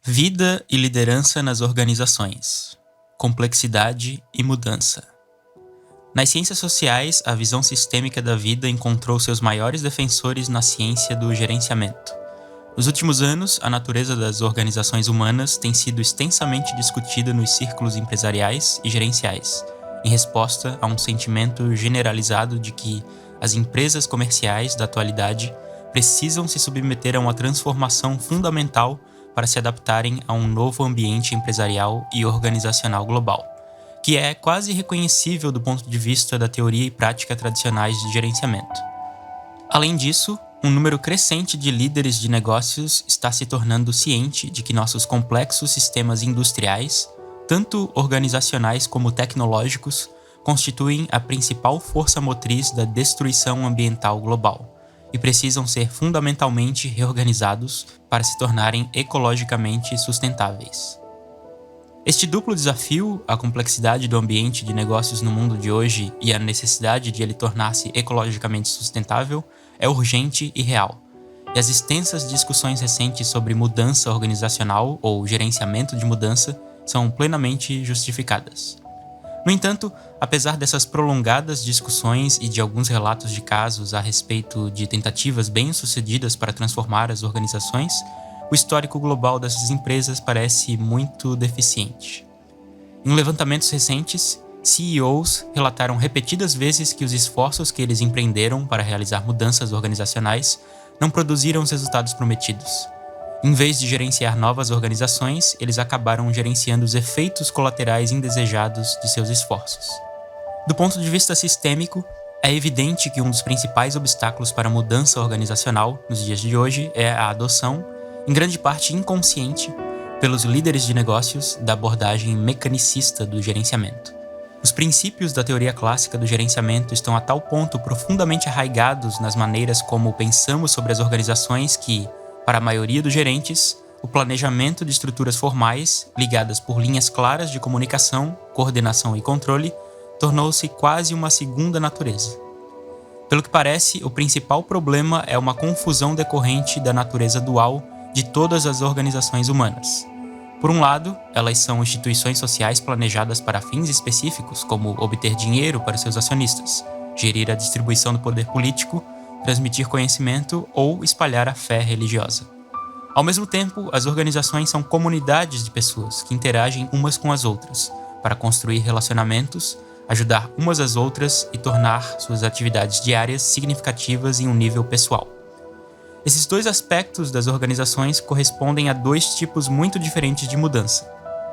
Vida e liderança nas organizações. Complexidade e mudança. Nas ciências sociais, a visão sistêmica da vida encontrou seus maiores defensores na ciência do gerenciamento. Nos últimos anos, a natureza das organizações humanas tem sido extensamente discutida nos círculos empresariais e gerenciais, em resposta a um sentimento generalizado de que as empresas comerciais da atualidade precisam se submeter a uma transformação fundamental para se adaptarem a um novo ambiente empresarial e organizacional global, que é quase irreconhecível do ponto de vista da teoria e prática tradicionais de gerenciamento. Além disso, um número crescente de líderes de negócios está se tornando ciente de que nossos complexos sistemas industriais, tanto organizacionais como tecnológicos, constituem a principal força motriz da destruição ambiental global e precisam ser fundamentalmente reorganizados para se tornarem ecologicamente sustentáveis. Este duplo desafio, a complexidade do ambiente de negócios no mundo de hoje e a necessidade de ele tornar-se ecologicamente sustentável, é urgente e real, e as extensas discussões recentes sobre mudança organizacional ou gerenciamento de mudança são plenamente justificadas. No entanto, apesar dessas prolongadas discussões e de alguns relatos de casos a respeito de tentativas bem-sucedidas para transformar as organizações, o histórico global dessas empresas parece muito deficiente. Em levantamentos recentes, CEOs relataram repetidas vezes que os esforços que eles empreenderam para realizar mudanças organizacionais não produziram os resultados prometidos. Em vez de gerenciar novas organizações, eles acabaram gerenciando os efeitos colaterais indesejados de seus esforços. Do ponto de vista sistêmico, é evidente que um dos principais obstáculos para a mudança organizacional nos dias de hoje é a adoção, em grande parte inconsciente, pelos líderes de negócios da abordagem mecanicista do gerenciamento. Os princípios da teoria clássica do gerenciamento estão a tal ponto profundamente arraigados nas maneiras como pensamos sobre as organizações que, para a maioria dos gerentes, o planejamento de estruturas formais, ligadas por linhas claras de comunicação, coordenação e controle, tornou-se quase uma segunda natureza. Pelo que parece, o principal problema é uma confusão decorrente da natureza dual de todas as organizações humanas. Por um lado, elas são instituições sociais planejadas para fins específicos, como obter dinheiro para seus acionistas, gerir a distribuição do poder político, transmitir conhecimento ou espalhar a fé religiosa. Ao mesmo tempo, as organizações são comunidades de pessoas que interagem umas com as outras para construir relacionamentos, ajudar umas às outras e tornar suas atividades diárias significativas em um nível pessoal. Esses dois aspectos das organizações correspondem a dois tipos muito diferentes de mudança.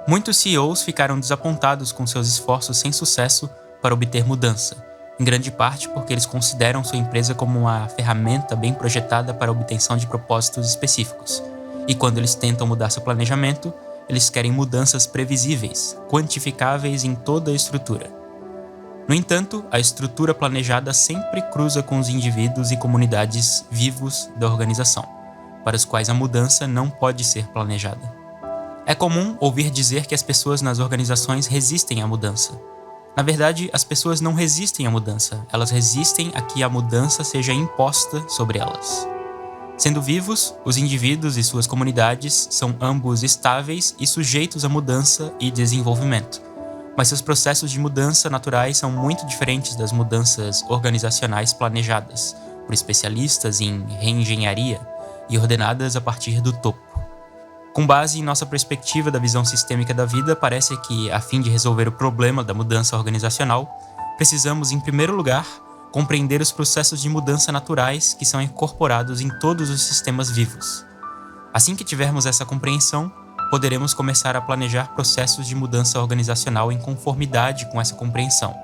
Muitos CEOs ficaram desapontados com seus esforços sem sucesso para obter mudança, em grande parte porque eles consideram sua empresa como uma ferramenta bem projetada para a obtenção de propósitos específicos. E quando eles tentam mudar seu planejamento, eles querem mudanças previsíveis, quantificáveis em toda a estrutura. No entanto, a estrutura planejada sempre cruza com os indivíduos e comunidades vivos da organização, para os quais a mudança não pode ser planejada. É comum ouvir dizer que as pessoas nas organizações resistem à mudança. Na verdade, as pessoas não resistem à mudança, elas resistem a que a mudança seja imposta sobre elas. Sendo vivos, os indivíduos e suas comunidades são ambos estáveis e sujeitos à mudança e desenvolvimento, mas seus processos de mudança naturais são muito diferentes das mudanças organizacionais planejadas por especialistas em reengenharia e ordenadas a partir do topo. Com base em nossa perspectiva da visão sistêmica da vida, parece que, a fim de resolver o problema da mudança organizacional, precisamos, em primeiro lugar, compreender os processos de mudança naturais que são incorporados em todos os sistemas vivos. Assim que tivermos essa compreensão, poderemos começar a planejar processos de mudança organizacional em conformidade com essa compreensão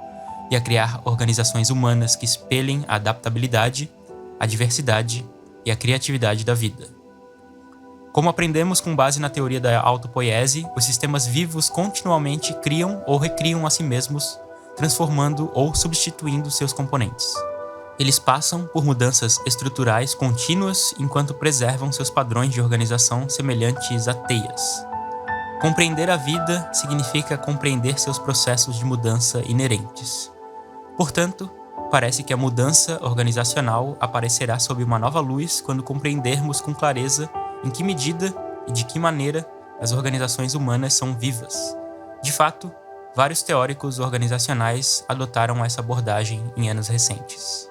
e a criar organizações humanas que espelhem a adaptabilidade, a diversidade e a criatividade da vida. Como aprendemos com base na teoria da autopoiese, os sistemas vivos continuamente criam ou recriam a si mesmos, transformando ou substituindo seus componentes. Eles passam por mudanças estruturais contínuas enquanto preservam seus padrões de organização semelhantes a teias. Compreender a vida significa compreender seus processos de mudança inerentes. Portanto, parece que a mudança organizacional aparecerá sob uma nova luz quando compreendermos com clareza em que medida e de que maneira as organizações humanas são vivas. De fato, vários teóricos organizacionais adotaram essa abordagem em anos recentes.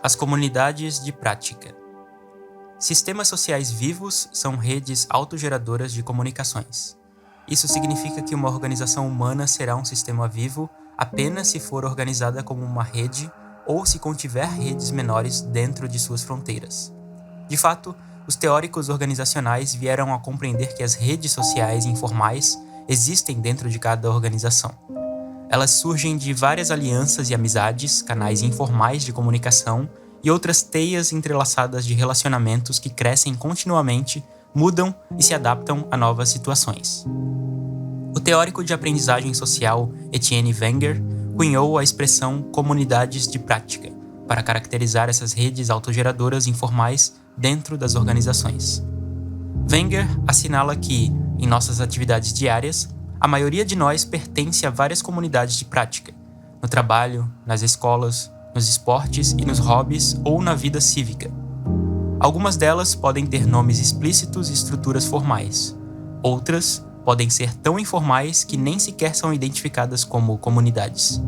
As comunidades de prática. Sistemas sociais vivos são redes autogeradoras de comunicações. Isso significa que uma organização humana será um sistema vivo apenas se for organizada como uma rede ou se contiver redes menores dentro de suas fronteiras. De fato, os teóricos organizacionais vieram a compreender que as redes sociais informais existem dentro de cada organização. Elas surgem de várias alianças e amizades, canais informais de comunicação e outras teias entrelaçadas de relacionamentos que crescem continuamente, mudam e se adaptam a novas situações. O teórico de aprendizagem social Etienne Wenger cunhou a expressão comunidades de prática para caracterizar essas redes autogeradoras informais dentro das organizações. Wenger assinala que, em nossas atividades diárias, a maioria de nós pertence a várias comunidades de prática, no trabalho, nas escolas, nos esportes e nos hobbies ou na vida cívica. Algumas delas podem ter nomes explícitos e estruturas formais. Outras podem ser tão informais que nem sequer são identificadas como comunidades.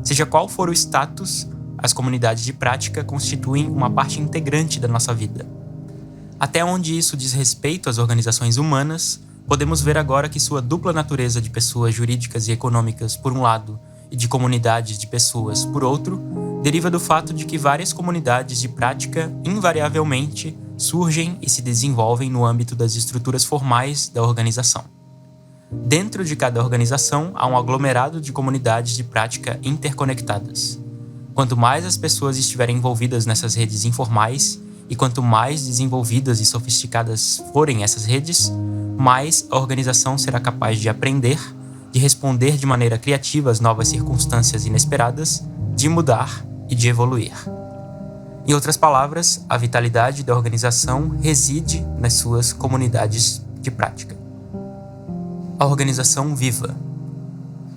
Seja qual for o status, as comunidades de prática constituem uma parte integrante da nossa vida. Até onde isso diz respeito às organizações humanas, podemos ver agora que sua dupla natureza de pessoas jurídicas e econômicas, por um lado, e de comunidades de pessoas, por outro, deriva do fato de que várias comunidades de prática, invariavelmente, surgem e se desenvolvem no âmbito das estruturas formais da organização. Dentro de cada organização há um aglomerado de comunidades de prática interconectadas. Quanto mais as pessoas estiverem envolvidas nessas redes informais, e quanto mais desenvolvidas e sofisticadas forem essas redes, mais a organização será capaz de aprender, de responder de maneira criativa às novas circunstâncias inesperadas, de mudar e de evoluir. Em outras palavras, a vitalidade da organização reside nas suas comunidades de prática. A organização viva.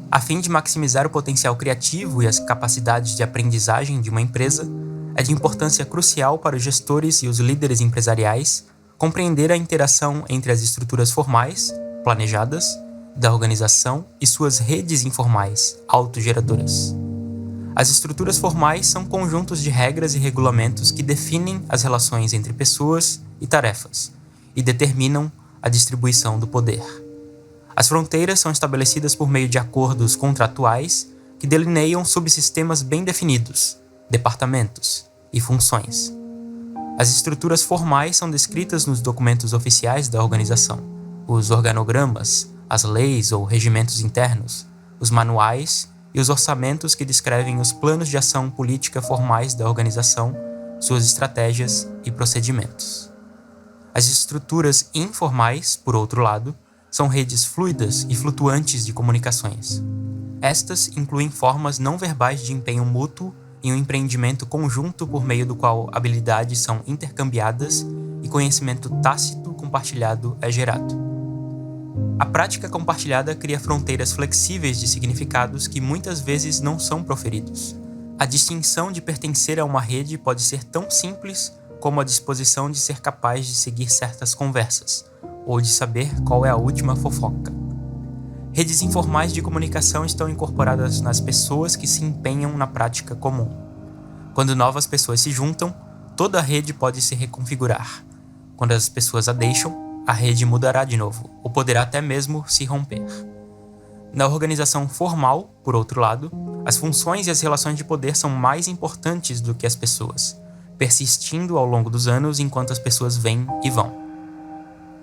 A fim de maximizar o potencial criativo e as capacidades de aprendizagem de uma empresa, é de importância crucial para os gestores e os líderes empresariais compreender a interação entre as estruturas formais, planejadas, da organização e suas redes informais, autogeradoras. As estruturas formais são conjuntos de regras e regulamentos que definem as relações entre pessoas e tarefas e determinam a distribuição do poder. As fronteiras são estabelecidas por meio de acordos contratuais que delineiam subsistemas bem definidos, departamentos e funções. As estruturas formais são descritas nos documentos oficiais da organização, os organogramas, as leis ou regimentos internos, os manuais e os orçamentos que descrevem os planos de ação política formais da organização, suas estratégias e procedimentos. As estruturas informais, por outro lado, são redes fluidas e flutuantes de comunicações. Estas incluem formas não verbais de empenho mútuo em um empreendimento conjunto por meio do qual habilidades são intercambiadas e conhecimento tácito compartilhado é gerado. A prática compartilhada cria fronteiras flexíveis de significados que muitas vezes não são proferidos. A distinção de pertencer a uma rede pode ser tão simples como a disposição de ser capaz de seguir certas conversas, ou de saber qual é a última fofoca. Redes informais de comunicação estão incorporadas nas pessoas que se empenham na prática comum. Quando novas pessoas se juntam, toda a rede pode se reconfigurar. Quando as pessoas a deixam, a rede mudará de novo, ou poderá até mesmo se romper. Na organização formal, por outro lado, as funções e as relações de poder são mais importantes do que as pessoas, persistindo ao longo dos anos enquanto as pessoas vêm e vão.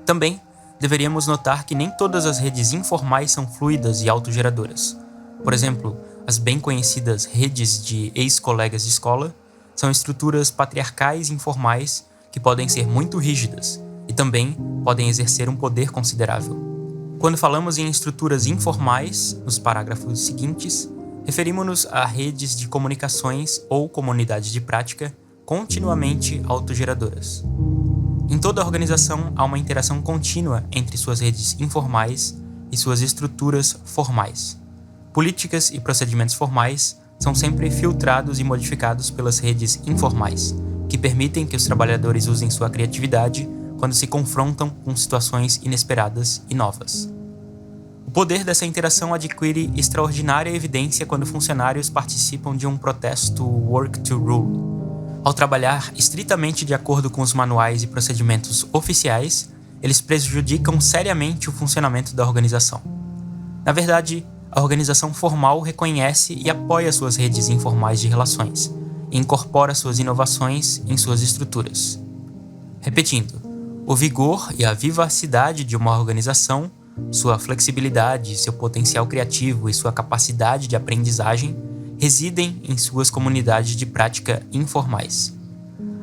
Também, deveríamos notar que nem todas as redes informais são fluidas e autogeradoras. Por exemplo, as bem conhecidas redes de ex-colegas de escola são estruturas patriarcais informais que podem ser muito rígidas e também podem exercer um poder considerável. Quando falamos em estruturas informais, nos parágrafos seguintes, referimos-nos a redes de comunicações ou comunidades de prática continuamente autogeradoras. Em toda a organização há uma interação contínua entre suas redes informais e suas estruturas formais. Políticas e procedimentos formais são sempre filtrados e modificados pelas redes informais, que permitem que os trabalhadores usem sua criatividade quando se confrontam com situações inesperadas e novas. O poder dessa interação adquire extraordinária evidência quando funcionários participam de um protesto work to rule. Ao trabalhar estritamente de acordo com os manuais e procedimentos oficiais, eles prejudicam seriamente o funcionamento da organização. Na verdade, a organização formal reconhece e apoia suas redes informais de relações e incorpora suas inovações em suas estruturas. Repetindo, o vigor e a vivacidade de uma organização, sua flexibilidade, seu potencial criativo e sua capacidade de aprendizagem residem em suas comunidades de prática informais.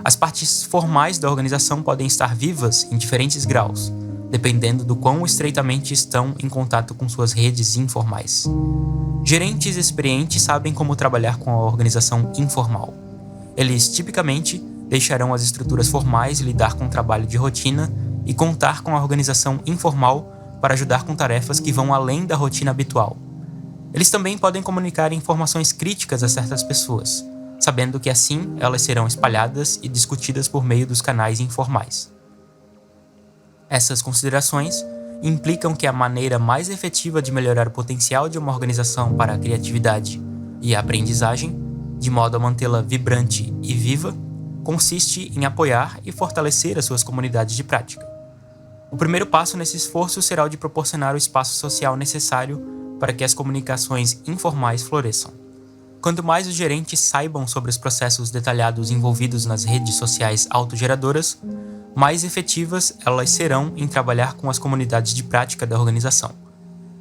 As partes formais da organização podem estar vivas em diferentes graus, dependendo do quão estreitamente estão em contato com suas redes informais. Gerentes experientes sabem como trabalhar com a organização informal. Eles, tipicamente, deixarão as estruturas formais lidar com o trabalho de rotina e contar com a organização informal para ajudar com tarefas que vão além da rotina habitual. Eles também podem comunicar informações críticas a certas pessoas, sabendo que assim elas serão espalhadas e discutidas por meio dos canais informais. Essas considerações implicam que a maneira mais efetiva de melhorar o potencial de uma organização para a criatividade e a aprendizagem, de modo a mantê-la vibrante e viva, consiste em apoiar e fortalecer as suas comunidades de prática. O primeiro passo nesse esforço será o de proporcionar o espaço social necessário para que as comunicações informais floresçam. Quanto mais os gerentes saibam sobre os processos detalhados envolvidos nas redes sociais autogeradoras, mais efetivas elas serão em trabalhar com as comunidades de prática da organização.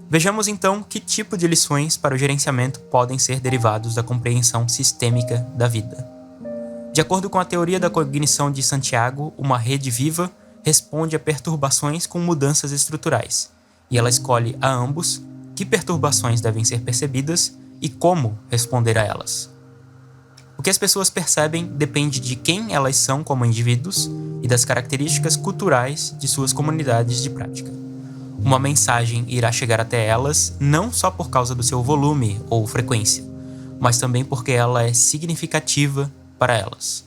Vejamos então que tipo de lições para o gerenciamento podem ser derivados da compreensão sistêmica da vida. De acordo com a teoria da cognição de Santiago, uma rede viva responde a perturbações com mudanças estruturais, e ela escolhe a ambos que perturbações devem ser percebidas e como responder a elas. O que as pessoas percebem depende de quem elas são como indivíduos e das características culturais de suas comunidades de prática. Uma mensagem irá chegar até elas não só por causa do seu volume ou frequência, mas também porque ela é significativa para elas.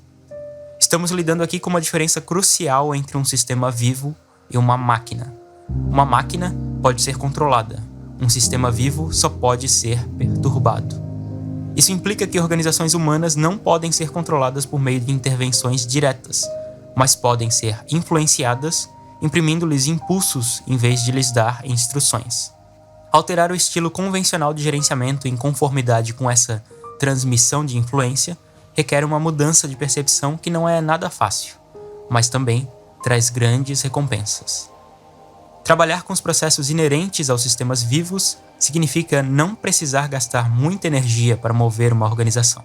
Estamos lidando aqui com uma diferença crucial entre um sistema vivo e uma máquina. Uma máquina pode ser controlada, um sistema vivo só pode ser perturbado. Isso implica que organizações humanas não podem ser controladas por meio de intervenções diretas, mas podem ser influenciadas, imprimindo-lhes impulsos em vez de lhes dar instruções. Alterar o estilo convencional de gerenciamento em conformidade com essa transmissão de influência requer uma mudança de percepção que não é nada fácil, mas também traz grandes recompensas. Trabalhar com os processos inerentes aos sistemas vivos significa não precisar gastar muita energia para mover uma organização.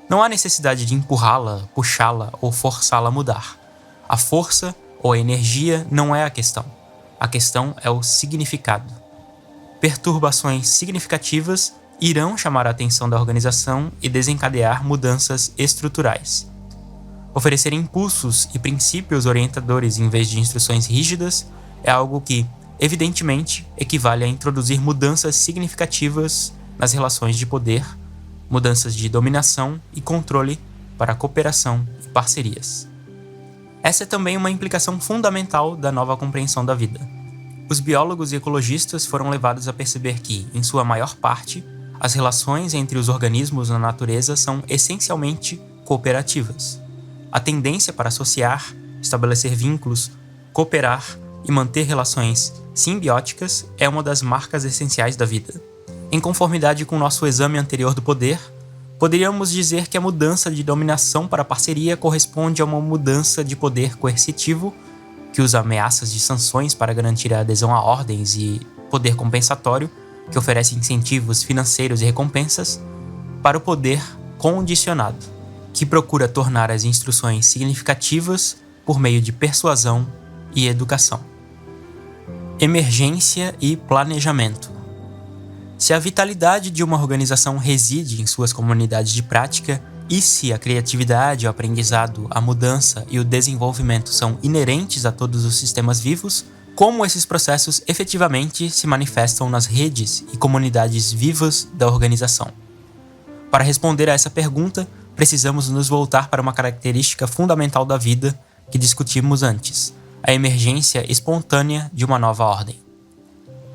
Não há necessidade de empurrá-la, puxá-la ou forçá-la a mudar. A força ou a energia não é a questão. A questão é o significado. Perturbações significativas irão chamar a atenção da organização e desencadear mudanças estruturais. Oferecer impulsos e princípios orientadores em vez de instruções rígidas é algo que, evidentemente, equivale a introduzir mudanças significativas nas relações de poder, mudanças de dominação e controle para cooperação e parcerias. Essa é também uma implicação fundamental da nova compreensão da vida. Os biólogos e ecologistas foram levados a perceber que, em sua maior parte, as relações entre os organismos na natureza são essencialmente cooperativas. A tendência para associar, estabelecer vínculos, cooperar e manter relações simbióticas é uma das marcas essenciais da vida. Em conformidade com nosso exame anterior do poder, poderíamos dizer que a mudança de dominação para parceria corresponde a uma mudança de poder coercitivo, que usa ameaças de sanções para garantir a adesão a ordens, e poder compensatório, que oferece incentivos financeiros e recompensas, para o poder condicionado, que procura tornar as instruções significativas por meio de persuasão e educação. Emergência e planejamento. Se a vitalidade de uma organização reside em suas comunidades de prática, e se a criatividade, o aprendizado, a mudança e o desenvolvimento são inerentes a todos os sistemas vivos, como esses processos efetivamente se manifestam nas redes e comunidades vivas da organização? Para responder a essa pergunta, precisamos nos voltar para uma característica fundamental da vida que discutimos antes, a emergência espontânea de uma nova ordem.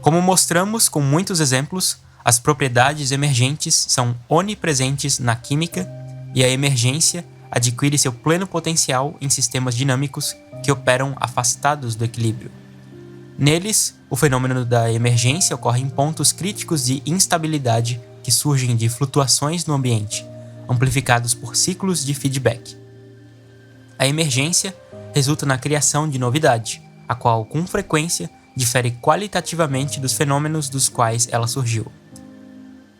Como mostramos com muitos exemplos, as propriedades emergentes são onipresentes na química e a emergência adquire seu pleno potencial em sistemas dinâmicos que operam afastados do equilíbrio. Neles, o fenômeno da emergência ocorre em pontos críticos de instabilidade que surgem de flutuações no ambiente, amplificados por ciclos de feedback. A emergência resulta na criação de novidade, a qual, com frequência, difere qualitativamente dos fenômenos dos quais ela surgiu.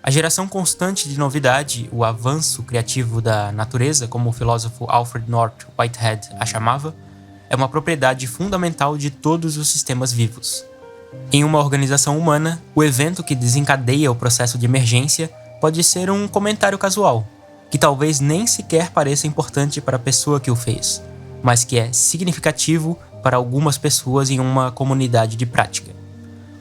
A geração constante de novidade, o avanço criativo da natureza, como o filósofo Alfred North Whitehead a chamava, é uma propriedade fundamental de todos os sistemas vivos. Em uma organização humana, o evento que desencadeia o processo de emergência pode ser um comentário casual, que talvez nem sequer pareça importante para a pessoa que o fez, mas que é significativo para algumas pessoas em uma comunidade de prática.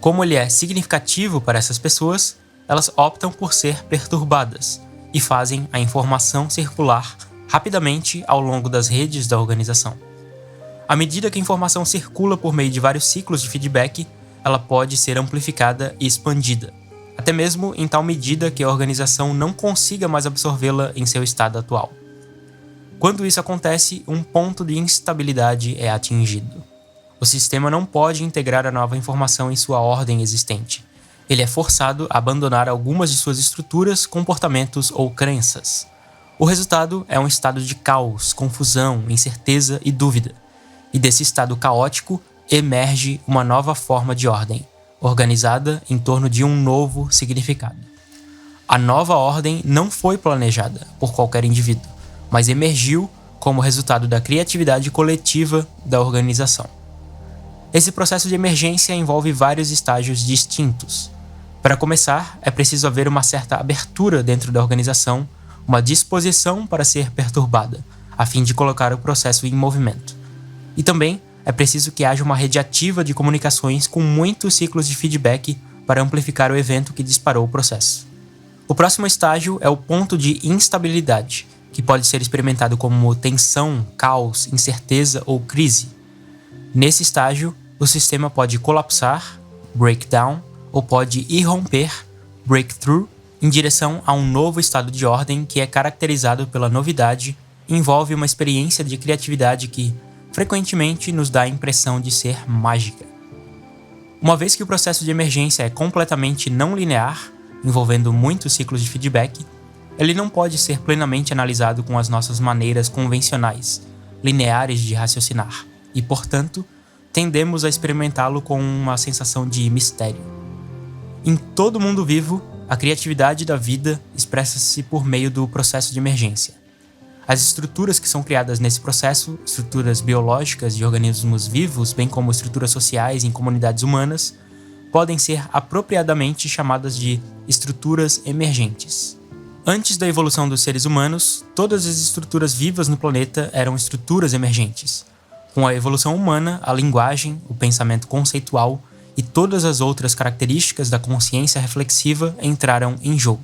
Como ele é significativo para essas pessoas, elas optam por ser perturbadas e fazem a informação circular rapidamente ao longo das redes da organização. À medida que a informação circula por meio de vários ciclos de feedback, ela pode ser amplificada e expandida, até mesmo em tal medida que a organização não consiga mais absorvê-la em seu estado atual. Quando isso acontece, um ponto de instabilidade é atingido. O sistema não pode integrar a nova informação em sua ordem existente. Ele é forçado a abandonar algumas de suas estruturas, comportamentos ou crenças. O resultado é um estado de caos, confusão, incerteza e dúvida. E desse estado caótico emerge uma nova forma de ordem, organizada em torno de um novo significado. A nova ordem não foi planejada por qualquer indivíduo, mas emergiu como resultado da criatividade coletiva da organização. Esse processo de emergência envolve vários estágios distintos. Para começar, é preciso haver uma certa abertura dentro da organização, uma disposição para ser perturbada, a fim de colocar o processo em movimento. E também é preciso que haja uma rede ativa de comunicações com muitos ciclos de feedback para amplificar o evento que disparou o processo. O próximo estágio é o ponto de instabilidade, que pode ser experimentado como tensão, caos, incerteza ou crise. Nesse estágio, o sistema pode colapsar, breakdown, ou pode irromper, breakthrough, em direção a um novo estado de ordem que é caracterizado pela novidade e envolve uma experiência de criatividade que, frequentemente, nos dá a impressão de ser mágica. Uma vez que o processo de emergência é completamente não linear, envolvendo muitos ciclos de feedback, ele não pode ser plenamente analisado com as nossas maneiras convencionais, lineares de raciocinar, e, portanto, tendemos a experimentá-lo com uma sensação de mistério. Em todo mundo vivo, a criatividade da vida expressa-se por meio do processo de emergência. As estruturas que são criadas nesse processo, estruturas biológicas de organismos vivos, bem como estruturas sociais em comunidades humanas, podem ser apropriadamente chamadas de estruturas emergentes. Antes da evolução dos seres humanos, todas as estruturas vivas no planeta eram estruturas emergentes. Com a evolução humana, a linguagem, o pensamento conceitual e todas as outras características da consciência reflexiva entraram em jogo.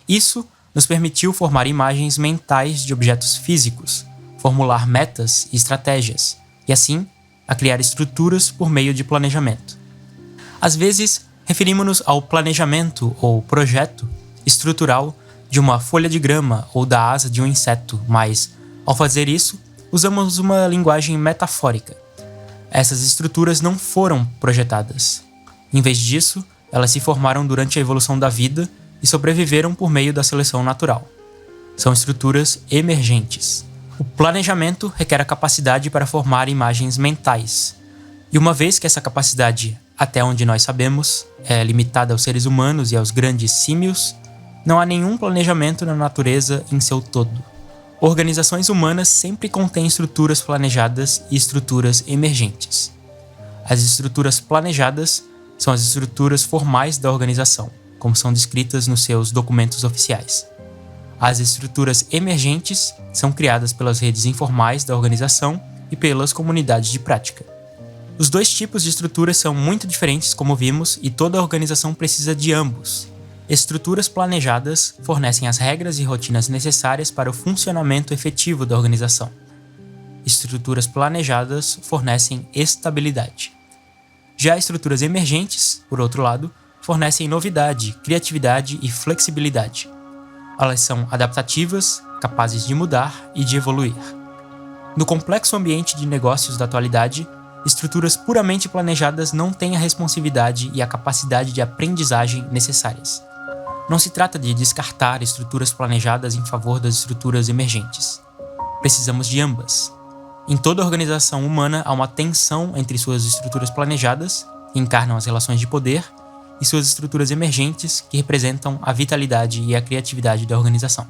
Isso nos permitiu formar imagens mentais de objetos físicos, formular metas e estratégias, e assim, a criar estruturas por meio de planejamento. Às vezes, referimos-nos ao planejamento ou projeto estrutural de uma folha de grama ou da asa de um inseto, mas, ao fazer isso, usamos uma linguagem metafórica. Essas estruturas não foram projetadas. Em vez disso, elas se formaram durante a evolução da vida e sobreviveram por meio da seleção natural. São estruturas emergentes. O planejamento requer a capacidade para formar imagens mentais. E uma vez que essa capacidade, até onde nós sabemos, é limitada aos seres humanos e aos grandes símios, não há nenhum planejamento na natureza em seu todo. Organizações humanas sempre contêm estruturas planejadas e estruturas emergentes. As estruturas planejadas são as estruturas formais da organização, como são descritas nos seus documentos oficiais. As estruturas emergentes são criadas pelas redes informais da organização e pelas comunidades de prática. Os dois tipos de estruturas são muito diferentes, como vimos, e toda organização precisa de ambos. Estruturas planejadas fornecem as regras e rotinas necessárias para o funcionamento efetivo da organização. estruturas planejadas fornecem estabilidade. Já estruturas emergentes, por outro lado, fornecem novidade, criatividade e flexibilidade. Elas são adaptativas, capazes de mudar e de evoluir. No complexo ambiente de negócios da atualidade, estruturas puramente planejadas não têm a responsividade e a capacidade de aprendizagem necessárias. Não se trata de descartar estruturas planejadas em favor das estruturas emergentes. Precisamos de ambas. Em toda organização humana há uma tensão entre suas estruturas planejadas, que encarnam as relações de poder, e suas estruturas emergentes, que representam a vitalidade e a criatividade da organização.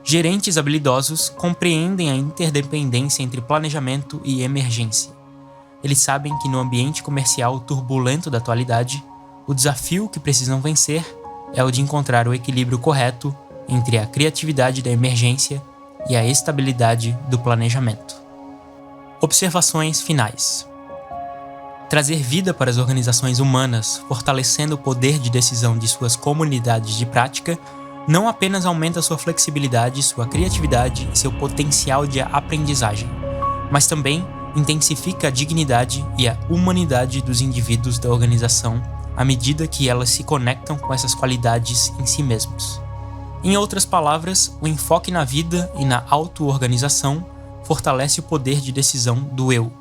Gerentes habilidosos compreendem a interdependência entre planejamento e emergência. Eles sabem que no ambiente comercial turbulento da atualidade, o desafio que precisam vencer é o de encontrar o equilíbrio correto entre a criatividade da emergência e a estabilidade do planejamento. Observações finais. Trazer vida para as organizações humanas, fortalecendo o poder de decisão de suas comunidades de prática, não apenas aumenta sua flexibilidade, sua criatividade e seu potencial de aprendizagem, mas também intensifica a dignidade e a humanidade dos indivíduos da organização à medida que elas se conectam com essas qualidades em si mesmos. Em outras palavras, o enfoque na vida e na auto-organização fortalece o poder de decisão do eu.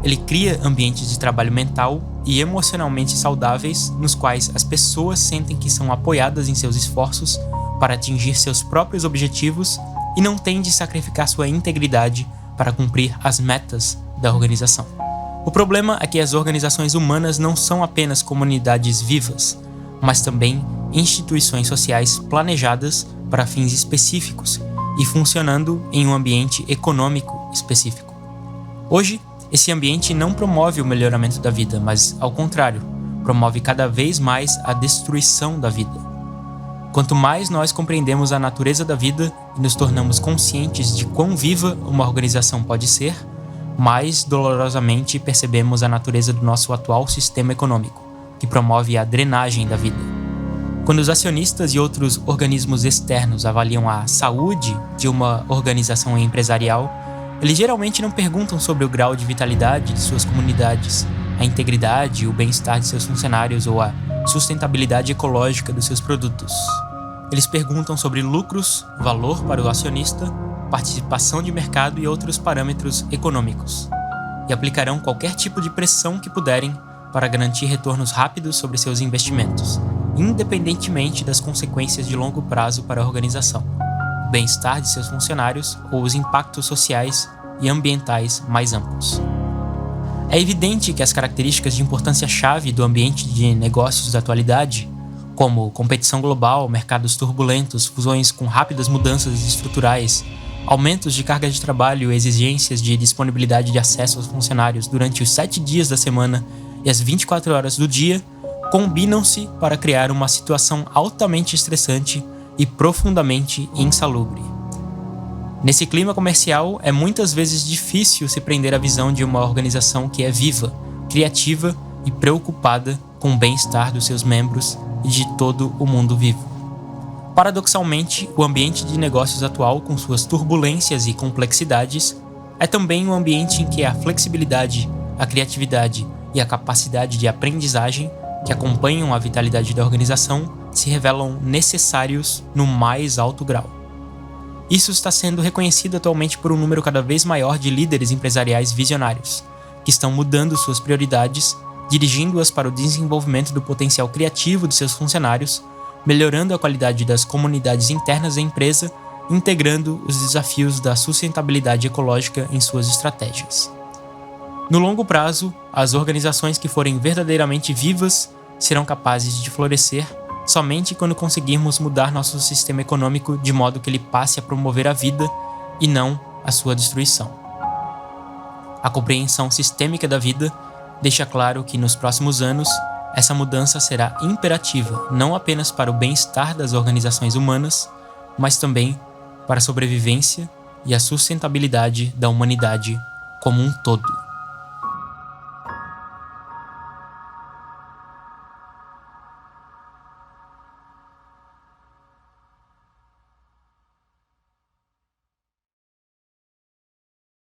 Ele cria ambientes de trabalho mental e emocionalmente saudáveis nos quais as pessoas sentem que são apoiadas em seus esforços para atingir seus próprios objetivos e não têm de sacrificar sua integridade para cumprir as metas da organização. O problema é que as organizações humanas não são apenas comunidades vivas, mas também instituições sociais planejadas para fins específicos e funcionando em um ambiente econômico específico. Hoje, esse ambiente não promove o melhoramento da vida, mas, ao contrário, promove cada vez mais a destruição da vida. Quanto mais nós compreendemos a natureza da vida e nos tornamos conscientes de quão viva uma organização pode ser, mais dolorosamente percebemos a natureza do nosso atual sistema econômico, que promove a drenagem da vida. Quando os acionistas e outros organismos externos avaliam a saúde de uma organização empresarial, eles geralmente não perguntam sobre o grau de vitalidade de suas comunidades, a integridade e o bem-estar de seus funcionários ou a sustentabilidade ecológica dos seus produtos. Eles perguntam sobre lucros, valor para o acionista, participação de mercado e outros parâmetros econômicos, e aplicarão qualquer tipo de pressão que puderem para garantir retornos rápidos sobre seus investimentos, independentemente das consequências de longo prazo para a organização, o bem-estar de seus funcionários ou os impactos sociais e ambientais mais amplos. É evidente que as características de importância-chave do ambiente de negócios da atualidade, como competição global, mercados turbulentos, fusões com rápidas mudanças estruturais, aumentos de carga de trabalho e exigências de disponibilidade de acesso aos funcionários durante os 7 dias da semana e as 24 horas do dia, combinam-se para criar uma situação altamente estressante e profundamente insalubre. Nesse clima comercial, é muitas vezes difícil se prender à visão de uma organização que é viva, criativa e preocupada com o bem-estar dos seus membros e de todo o mundo vivo. Paradoxalmente, o ambiente de negócios atual, com suas turbulências e complexidades, é também um ambiente em que a flexibilidade, a criatividade e a capacidade de aprendizagem que acompanham a vitalidade da organização se revelam necessários no mais alto grau. Isso está sendo reconhecido atualmente por um número cada vez maior de líderes empresariais visionários, que estão mudando suas prioridades, dirigindo-as para o desenvolvimento do potencial criativo de seus funcionários, melhorando a qualidade das comunidades internas da empresa, integrando os desafios da sustentabilidade ecológica em suas estratégias. No longo prazo, as organizações que forem verdadeiramente vivas serão capazes de florescer somente quando conseguirmos mudar nosso sistema econômico de modo que ele passe a promover a vida e não a sua destruição. A compreensão sistêmica da vida deixa claro que nos próximos anos essa mudança será imperativa não apenas para o bem-estar das organizações humanas, mas também para a sobrevivência e a sustentabilidade da humanidade como um todo.